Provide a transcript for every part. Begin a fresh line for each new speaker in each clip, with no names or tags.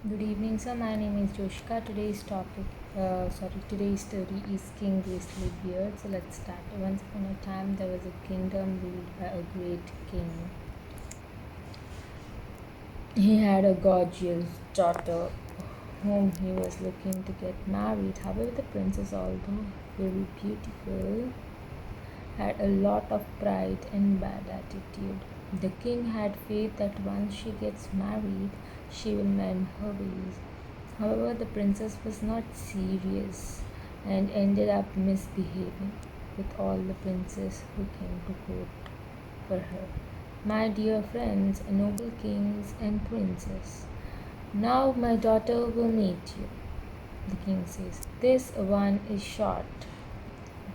Good evening, sir. My name is Joshka. Today's story is King Grizzly Beard. So let's start. Once upon a time, there was a kingdom ruled by a great king. He had a gorgeous daughter whom he was looking to get married. However, the princess, although very beautiful, had a lot of pride and bad attitude. The king had faith that once she gets married, she will mend her ways. However, the princess was not serious and ended up misbehaving with all the princes who came to court for her. My dear friends, noble kings and princes, now my daughter will meet you. The king says, this one is short,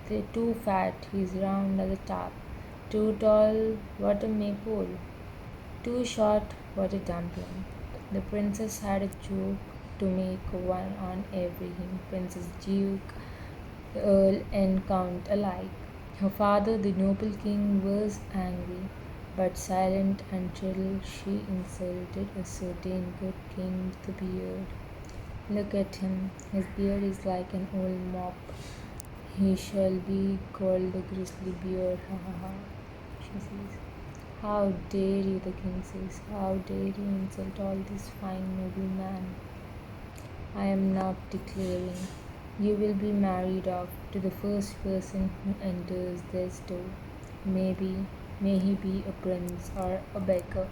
the too fat, he's round at the top, too tall, what a maypole, too short, what a dumpling. The princess had a joke to make one on every him, Princess Duke, Earl, and Count alike. Her father, the noble king, was angry, but silent until she insulted a certain good king with a beard. Look at him, his beard is like an old mop. He shall be called the grizzly beard, ha ha ha, she says. How dare you, the king says, how dare you insult all this fine noble man? I am now declaring you will be married off to the first person who enters this door. Maybe, may he be a prince or a beggar.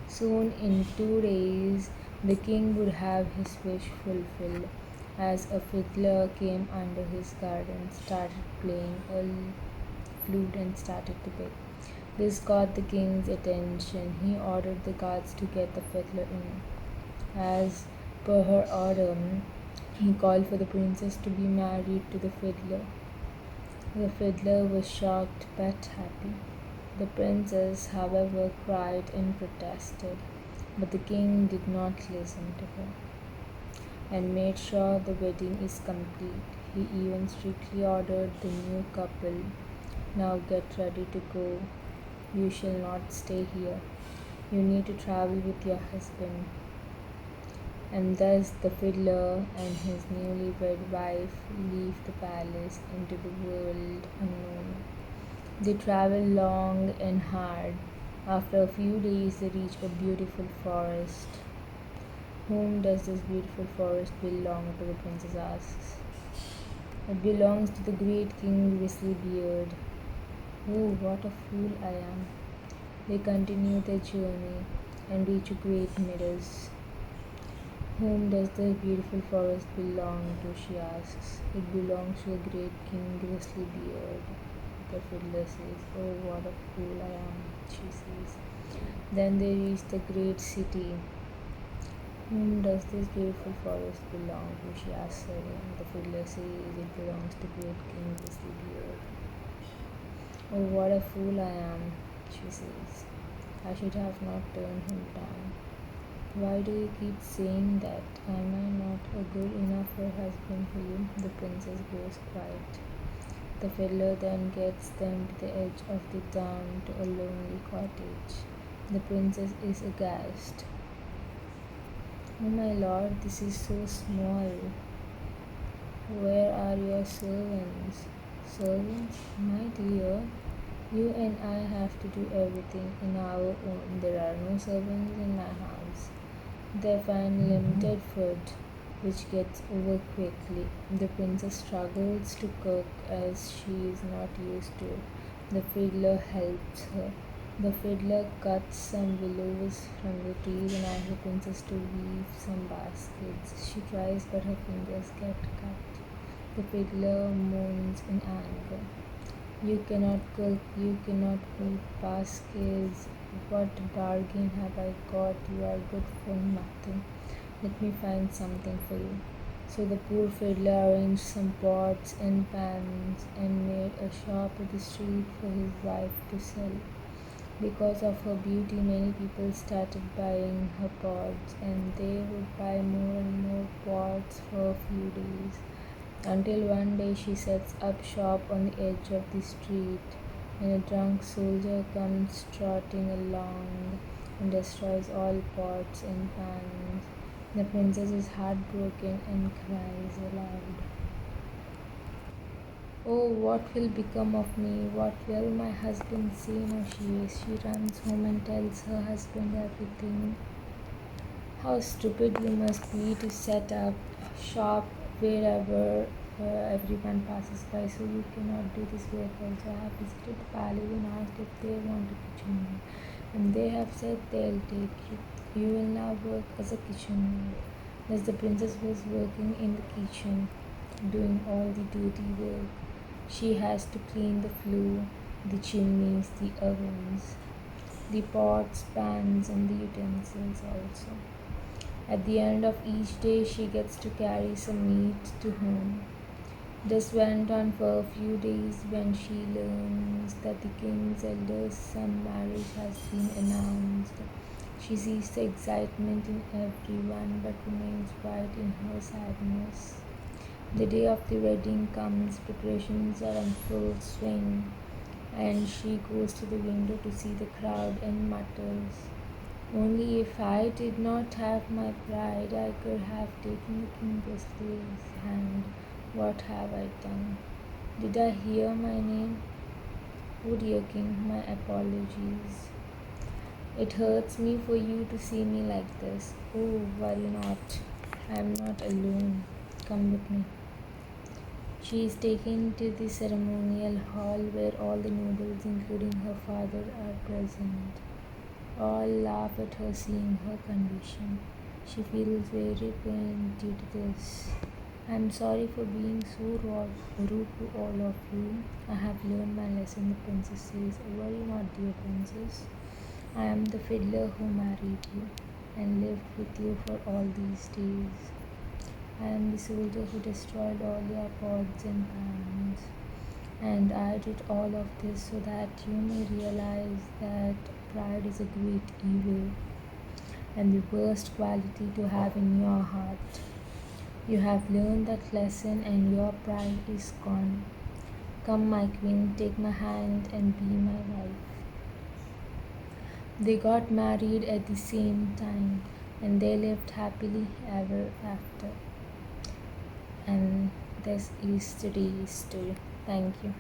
Soon, in 2 days, the king would have his wish fulfilled, as a fiddler came under his garden, started playing a flute, and started to play. This got the king's attention. He ordered the guards to get the fiddler in. As per her order, he called for the princess to be married to the fiddler. The fiddler was shocked but happy. The princess, however, cried and protested, but the king did not listen to her and made sure the wedding is complete. He even strictly ordered the new couple, now get ready to go. You shall not stay here. You need to travel with your husband. And thus the fiddler and his newly-wed wife leave the palace into the world unknown. They travel long and hard. After a few days, they reach a beautiful forest. Whom does this beautiful forest belong to? The princess asks. It belongs to the great King Grizzlybeard. Oh, what a fool I am. They continue their journey and reach a great meadows. Whom does this beautiful forest belong to? She asks. It belongs to the great King Grizzlybeard. The fiddler says, oh, what a fool I am, she says. Then they reach the great city. Whom does this beautiful forest belong to? She asks again. The fiddler says, it belongs to great King Grizzlybeard. Oh, what a fool I am, she says. I should have not turned him down. Why do you keep saying that? Am I not a good enough husband for you? The princess grows quiet. The fiddler then gets them to the edge of the town to a lonely cottage. The princess is aghast. Oh my lord, this is so small. Where are your servants? Servants? My dear, you and I have to do everything in our own. There are no servants in my house. They find limited food, which gets over quickly. The princess struggles to cook as she is not used to it. The fiddler helps her. The fiddler cuts some willows from the trees and asks the princess to weave some baskets. She tries, but her fingers get cut. The fiddler moans in anger. You cannot cook, you cannot weave baskets. What bargain have I got? You are good for nothing. Let me find something for you. So the poor fiddler arranged some pots and pans and made a shop at the street for his wife to sell. Because of her beauty, many people started buying her pots, and they would buy more and more pots for a few days. Until one day she sets up shop on the edge of the street, and a drunk soldier comes trotting along and destroys all pots and pans. The princess is heartbroken and cries aloud. Oh, what will become of me? What will my husband say? No, she runs home and tells her husband everything. How stupid you must be to set up shop wherever everyone passes by. So you cannot do this work also. I have visited the palace and asked if they want a kitchen maid, and they have said they'll take you. You will now work as a kitchen maid. Thus the princess was working in the kitchen, doing all the dirty work. She has to clean the floor, the chimneys, the ovens, the pots, pans, and the utensils also. At the end of each day, she gets to carry some meat to home. This went on for a few days when she learns that the king's eldest son marriage has been announced. She sees the excitement in everyone but remains quiet in her sadness. The day of the wedding comes, preparations are in full swing, and she goes to the window to see the crowd and mutters, only if I did not have my pride, I could have taken the King Wesley's hand. What have I done? Did I hear my name? Oh dear King, my apologies. It hurts me for you to see me like this. Oh, worry not. I am not alone. Come with me. She is taken to the ceremonial hall where all the nobles, including her father, are present. All laugh at her seeing her condition. She feels very pained due to this. I am sorry for being so rude to all of you. I have learned my lesson, the princess says. Worry not, dear princess. I am the fiddler who married you and lived with you for all these days. I am the soldier who destroyed all your pots and pans. And I did all of this so that you may realize that pride is a great evil and the worst quality to have in your heart. You have learned that lesson and your pride is gone. Come, my queen, take my hand and be my wife. They got married at the same time and they lived happily ever after. And this is today's story. Thank you.